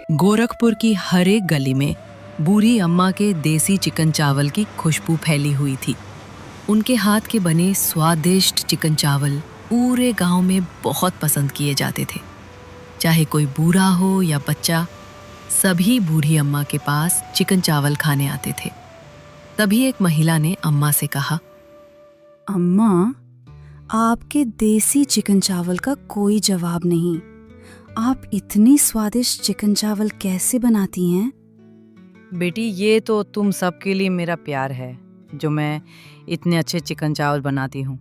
गोरखपुर की हर एक गली में बूढ़ी अम्मा के देसी चिकन चावल की खुशबू फैली हुई थी। उनके हाथ के बने स्वादिष्ट चिकन चावल पूरे गांव में बहुत पसंद किए जाते थे। चाहे कोई बूढ़ा हो या बच्चा, सभी बूढ़ी अम्मा के पास चिकन चावल खाने आते थे। तभी एक महिला ने अम्मा से कहा, अम्मा, आपके देसी चिकन चावल का कोई जवाब नहीं। आप इतनी स्वादिष्ट चिकन चावल कैसे बनाती हैं? बेटी, ये तो तुम सबके लिए मेरा प्यार है जो मैं इतने अच्छे चिकन चावल बनाती हूँ।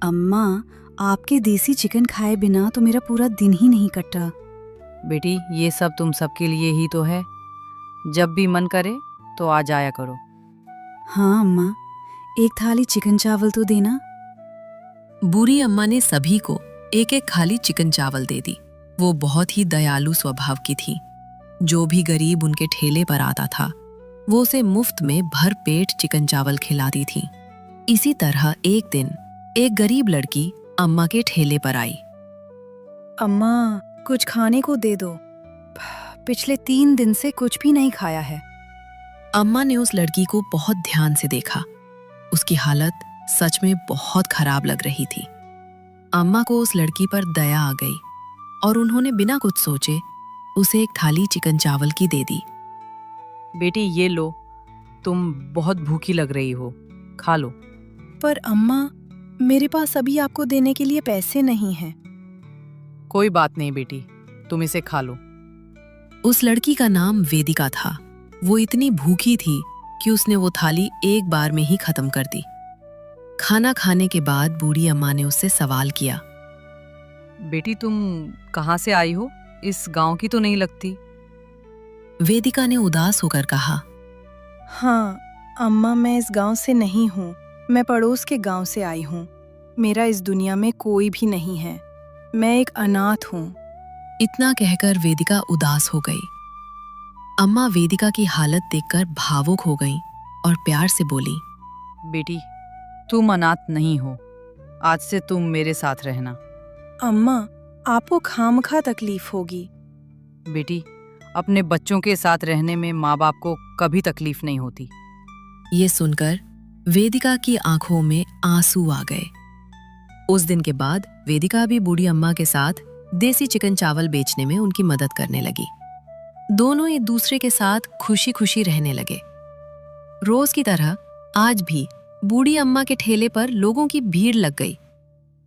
अम्मा, आपके देसी चिकन खाए बिना तो मेरा पूरा दिन ही नहीं कटता। बेटी, ये सब तुम सबके लिए ही तो है। जब भी मन करे तो आ जाया करो। हाँ अम्मा, एक थाली चिकन चावल तो देना। बूढ़ी अम्मा ने सभी को एक एक थाली चिकन चावल दे दी। वो बहुत ही दयालु स्वभाव की थी। जो भी गरीब उनके ठेले पर आता था, वो उसे मुफ्त में भर पेट चिकन चावल खिलाती थी। इसी तरह एक दिन एक गरीब लड़की अम्मा के ठेले पर आई। अम्मा, कुछ खाने को दे दो। पिछले 3 दिन से कुछ भी नहीं खाया है। अम्मा ने उस लड़की को बहुत ध्यान से देखा। उसकी हालत सच में बहुत खराब लग रही थी। अम्मा को उस लड़की पर दया आ गई और उन्होंने बिना कुछ सोचे उसे एक थाली चिकन चावल की दे दी। बेटी, ये लो, तुम बहुत भूखी लग रही हो, खा लो। पर अम्मा, मेरे पास अभी आपको देने के लिए पैसे नहीं हैं। कोई बात नहीं बेटी, तुम इसे खा लो। उस लड़की का नाम वेदिका था। वो इतनी भूखी थी कि उसने वो थाली एक बार में ही खत्म कर दी। खाना खाने के बाद बूढ़ी अम्मा ने उससे सवाल किया, बेटी, तुम कहाँ से आई हो? इस गांव की तो नहीं लगती। वेदिका ने उदास होकर कहा, हाँ अम्मा, मैं इस गांव से नहीं हूँ। मैं पड़ोस के गांव से आई हूँ। मेरा इस दुनिया में कोई भी नहीं है। मैं एक अनाथ हूँ। इतना कहकर वेदिका उदास हो गई। अम्मा वेदिका की हालत देखकर भावुक हो गईं और प्यार से बोली, बेटी, तुम अनाथ नहीं हो। आज से तुम मेरे साथ रहना। अम्मा, आपको खामखा तकलीफ होगी। बेटी, अपने बच्चों के साथ रहने में माँ बाप को कभी तकलीफ नहीं होती। ये सुनकर वेदिका की आंखों में आंसू आ गए। उस दिन के बाद वेदिका भी बूढ़ी अम्मा के साथ देसी चिकन चावल बेचने में उनकी मदद करने लगी। दोनों एक दूसरे के साथ खुशी खुशी रहने लगे। रोज की तरह आज भी बूढ़ी अम्मा के ठेले पर लोगों की भीड़ लग गई।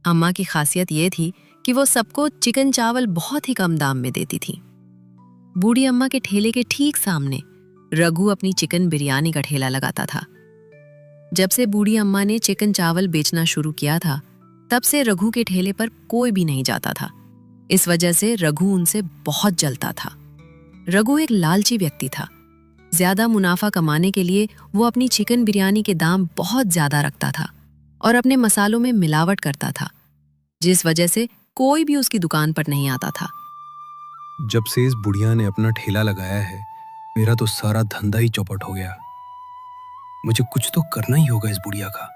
अम्मा की खासियत ये थी कि वो सबको चिकन चावल बहुत ही कम दाम में देती थी। बूढ़ी अम्मा के ठेले के ठीक सामने रघु अपनी चिकन बिरयानी का ठेला लगाता था। जब से बूढ़ी अम्मा ने चिकन चावल बेचना शुरू किया था, तब से रघु के ठेले पर कोई भी नहीं जाता था। इस वजह से रघु उनसे बहुत जलता था। रघु एक लालची व्यक्ति था। ज्यादा मुनाफा कमाने के लिए वो अपनी चिकन बिरयानी के दाम बहुत ज्यादा रखता था और अपने मसालों में मिलावट करता था, जिस वजह से कोई भी उसकी दुकान पर नहीं आता था। जब से इस बुढ़िया ने अपना ठेला लगाया है, मेरा तो सारा धंधा ही चौपट हो गया। मुझे कुछ तो करना ही होगा इस बुढ़िया का।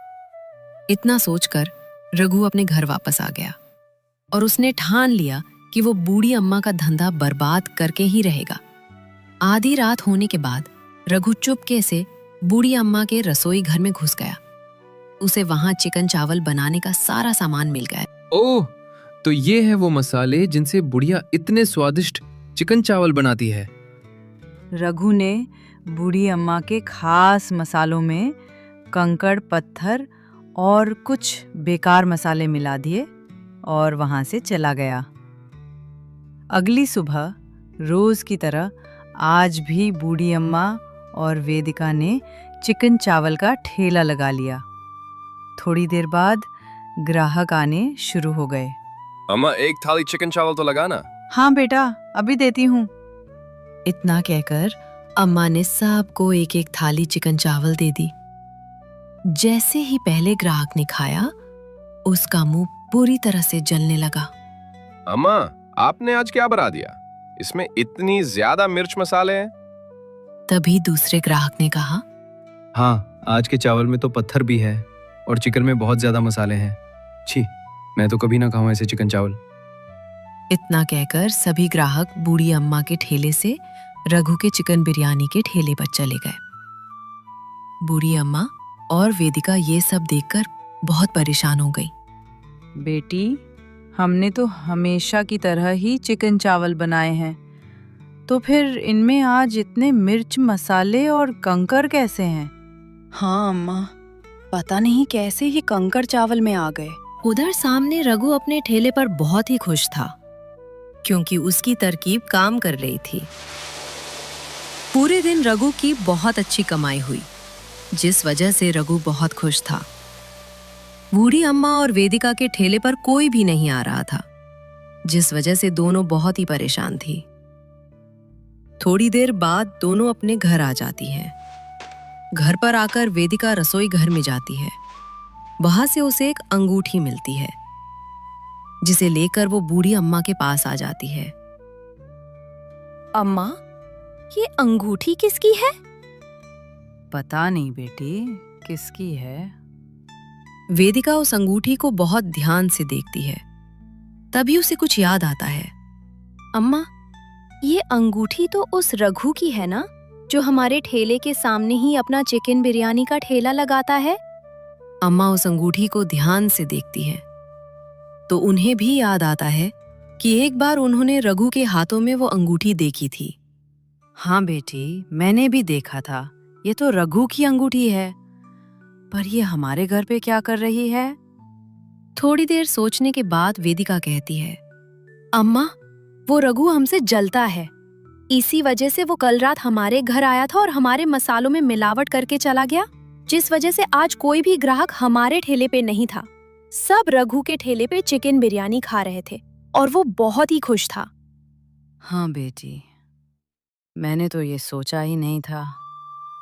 इतना सोचकर रघु अपने घर वापस आ गया और उसने ठान लिया कि वो बूढ़ी अम्मा का धंधा बर्बाद करके ही रहेगा। आधी रात होने के बाद रघु चुपके से बूढ़ी अम्मा के रसोई घर में घुस गया। उसे वहां चिकन चावल बनाने का सारा सामान मिल गया। ओह, तो ये है वो मसाले जिनसे बुढ़िया इतने स्वादिष्ट चिकन चावल बनाती है। रघु ने बूढ़ी अम्मा के खास मसालों में कंकड़ पत्थर और कुछ बेकार मसाले मिला दिए और वहां से चला गया। अगली सुबह रोज की तरह आज भी बूढ़ी अम्मा और वेदिका ने चिकन चावल का ठेला लगा लिया। थोड़ी देर बाद ग्राहक आने शुरू हो गए। अम्मा, एक थाली चिकन चावल तो लगाना। हाँ बेटा, अभी देती हूँ। इतना कहकर अम्मा ने सबको एक एक थाली चिकन चावल दे दी। जैसे ही पहले ग्राहक ने खाया, उसका मुंह पूरी तरह से जलने लगा। अम्मा, आपने आज क्या बना दिया? इसमें इतनी ज्यादा मिर्च मसाले हैं। तभी दूसरे ग्राहक ने कहा, हाँ, आज के चावल में तो पत्थर भी है और चिकन में बहुत ज्यादा मसाले हैं। छी, मैं तो कभी ना खाऊं ऐसे चिकन चावल। इतना कहकर सभी ग्राहक बूढ़ी अम्मा के ठेले से रघु के चिकन बिरयानी के ठेले पर चले गए। बूढ़ी अम्मा और वेदिका ये सब देखकर बहुत परेशान हो गई। बेटी, हमने तो हमेशा की तरह ही चिकन चावल बनाए हैं, तो फिर इनमें आज इतने मिर्च मसाले और कंकर कैसे हैं? हाँ अम्मा, पता नहीं कैसे ये कंकड़ चावल में आ गए। उधर सामने रघु अपने ठेले पर बहुत ही खुश था, क्योंकि उसकी तरकीब काम कर रही थी। पूरे दिन रघु की बहुत अच्छी कमाई हुई, जिस वजह से रघु बहुत खुश था। बूढ़ी अम्मा और वेदिका के ठेले पर कोई भी नहीं आ रहा था, जिस वजह से दोनों बहुत ही परेशान थी। थोड़ी देर बाद दोनों अपने घर आ जाती हैं। घर पर आकर वेदिका रसोई घर में जाती है। वहां से उसे एक अंगूठी मिलती है, जिसे लेकर वो बूढ़ी अम्मा के पास आ जाती है। अम्मा, ये अंगूठी किसकी है? पता नहीं बेटी, किसकी है? वेदिका उस अंगूठी को बहुत ध्यान से देखती है। तभी उसे कुछ याद आता है। अम्मा, ये अंगूठी तो उस रघु की है ना, जो हमारे ठेले के सामने ही अपना चिकन बिरयानी का ठेला लगाता है। अम्मा उस अंगूठी को ध्यान से देखती है, तो उन्हें भी याद आता है कि एक बार उन्होंने रघु के हाथों में वो अंगूठी देखी थी। हाँ बेटी, मैंने भी देखा था। ये तो रघु की अंगूठी है, पर ये हमारे घर पे क्या कर रही है? थोड़ी देर सोचने के बाद वेदिका कहती है, अम्मा, वो रघु हमसे जलता है। इसी वजह से वो कल रात हमारे घर आया था और हमारे मसालों में मिलावट करके चला गया, जिस वजह से आज कोई भी ग्राहक हमारे ठेले पे नहीं था। सब रघु के ठेले पे चिकन बिरयानी खा रहे थे और वो बहुत ही खुश था। हाँ बेटी, मैंने तो ये सोचा ही नहीं था।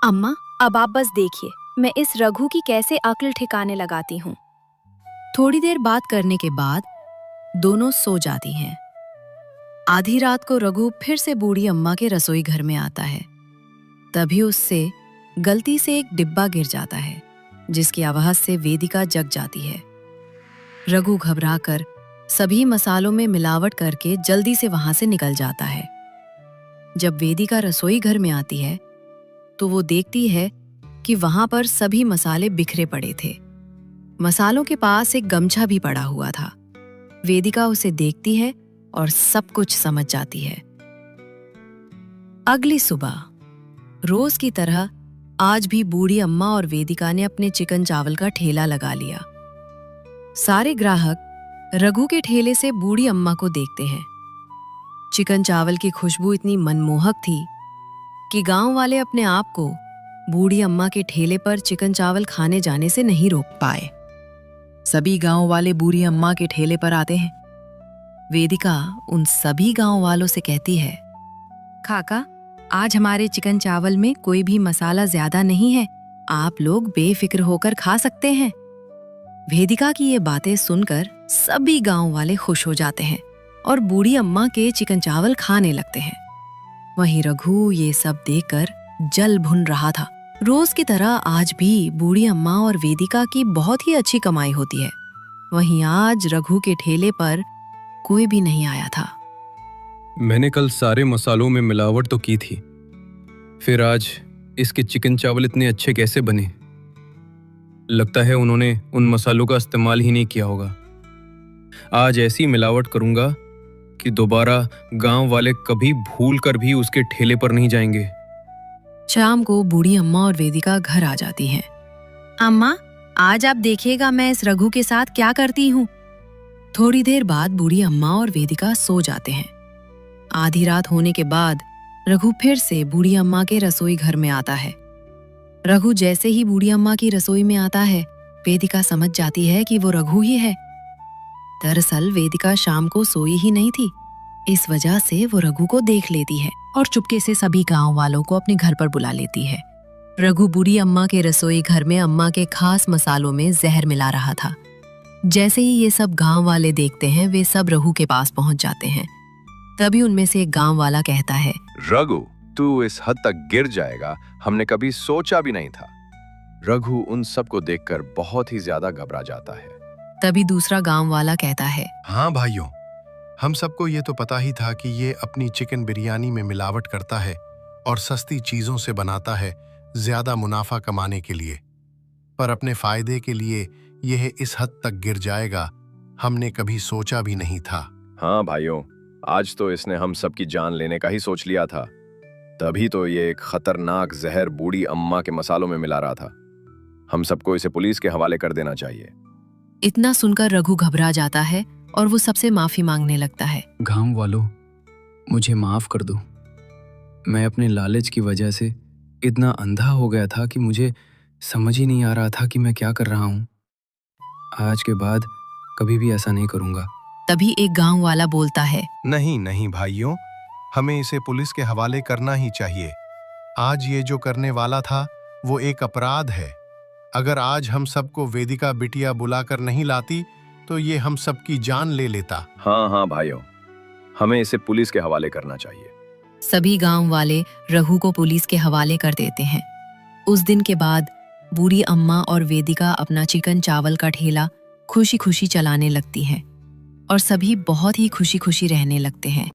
अम्मा, अब आप बस देखिए, मैं इस रघु की कैसे अक्ल ठिकाने लगाती हूँ। थोड़ी देर बात करने के बाद दोनों सो जाती हैं। आधी रात को रघु फिर से बूढ़ी अम्मा के रसोई घर में आता है। तभी उससे गलती से एक डिब्बा गिर जाता है, जिसकी आवाज से वेदिका जग जाती है। रघु घबराकर सभी मसालों में मिलावट करके जल्दी से वहां से निकल जाता है। जब वेदिका रसोई घर में आती है, तो वो देखती है कि वहां पर सभी मसाले बिखरे पड़े थे। मसालों के पास एक गमछा भी पड़ा हुआ था। वेदिका उसे देखती है और सब कुछ समझ जाती है। अगली सुबह रोज की तरह आज भी बूढ़ी अम्मा और वेदिका ने अपने चिकन चावल का ठेला लगा लिया। सारे ग्राहक रघु के ठेले से बूढ़ी अम्मा को देखते हैं। चिकन चावल की खुशबू इतनी मनमोहक थी कि गांव वाले अपने आप को बूढ़ी अम्मा के ठेले पर चिकन चावल खाने जाने से नहीं रोक पाए। सभी गांव वाले बूढ़ी अम्मा के ठेले पर आते हैं। वेदिका उन सभी गांव वालों से कहती है, काका, आज हमारे चिकन चावल में कोई भी मसाला ज्यादा नहीं है, आप लोग बेफिक्र होकर खा सकते हैं। वेदिका की ये बातें सुनकर सभी गांव वाले खुश हो जाते हैं और बूढ़ी अम्मा के चिकन चावल खाने लगते हैं। वहीं रघु ये सब देखकर जल भुन रहा था। रोज की तरह आज भी बूढ़ी अम्मा और वेदिका की बहुत ही अच्छी कमाई होती है। वहीं आज रघु के ठेले पर कोई भी नहीं आया था। मैंने कल सारे मसालों में मिलावट तो की थी, फिर आज इसके चिकन चावल इतने अच्छे कैसे बने? लगता है उन्होंने उन मसालों का इस्तेमाल ही नहीं किया होगा। आज ऐसी मिलावट करूंगा कि दोबारा गांव वाले कभी भूल कर भी उसके ठेले पर नहीं जाएंगे। शाम को बूढ़ी अम्मा और वेदिका घर आ जाती हैं। अम्मा, आज आप देखिएगा मैं इस रघु के साथ क्या करती हूँ। थोड़ी देर बाद बूढ़ी अम्मा और वेदिका सो जाते हैं। आधी रात होने के बाद रघु फिर से बूढ़ी अम्मा के रसोई घर में आता है। रघु जैसे ही बूढ़ी अम्मा की रसोई में आता है, वेदिका समझ जाती है कि वो रघु ही है। दरअसल वेदिका शाम को सोई ही नहीं थी, इस वजह से वो रघु को देख लेती है और चुपके से सभी गांव वालों को अपने घर पर बुला लेती है। रघु बूढ़ी अम्मा के रसोई घर में अम्मा के खास मसालों में जहर मिला रहा था। जैसे ही ये सब गांव वाले देखते हैं, वे सब रघु के पास पहुंच जाते हैं। तभी उनमें से एक गांव वाला कहता है, रघु, तू इस हद तक गिर जाएगा हमने कभी सोचा भी नहीं था। रघु उन सबको देखकर बहुत ही ज्यादा घबरा जाता है। तभी दूसरा गांव वाला कहता है, हाँ भाइयों, हम सबको ये तो पता ही था कि ये अपनी चिकन बिरयानी में मिलावट करता है, और सस्ती चीजों से बनाता है ज्यादा मुनाफा कमाने के लिए, पर अपने फायदे के लिए यह इस हद तक गिर जाएगा हमने कभी सोचा भी नहीं था। हाँ भाइयों, आज तो इसने हम सबकी जान लेने का ही सोच लिया था। तभी तो ये एक खतरनाक जहर बूढ़ी अम्मा के मसालों में मिला रहा था। हम सबको इसे पुलिस के हवाले कर देना चाहिए। इतना सुनकर रघु घबरा जाता है और वो सबसे माफी मांगने लगता है। गांव वालों, मुझे माफ कर दो। मैं अपने लालच की वजह से इतना अंधा हो गया था कि मुझे समझ ही नहीं आ रहा था कि मैं क्या कर रहा हूँ। आज के बाद कभी भी ऐसा नहीं करूँगा। तभी एक गांव वाला बोलता है। नहीं नहीं भाइयों, हमें इसे पुलिस के हवाले करना ही चाहिए। आज ये जो करने वाला था वो एक अपराध है। अगर आज हम सबको वेदिका बिटिया बुलाकर नहीं लाती तो ये हम सबकी जान ले लेता। हाँ हाँ भाइयों, हमें इसे पुलिस के हवाले करना चाहिए। सभी गांव वाले रघु को पुलिस के हवाले कर देते हैं। उस दिन के बाद बूढ़ी अम्मा और वेदिका अपना चिकन चावल का ठेला खुशी खुशी चलाने लगती हैं और सभी बहुत ही खुशी खुशी रहने लगते हैं।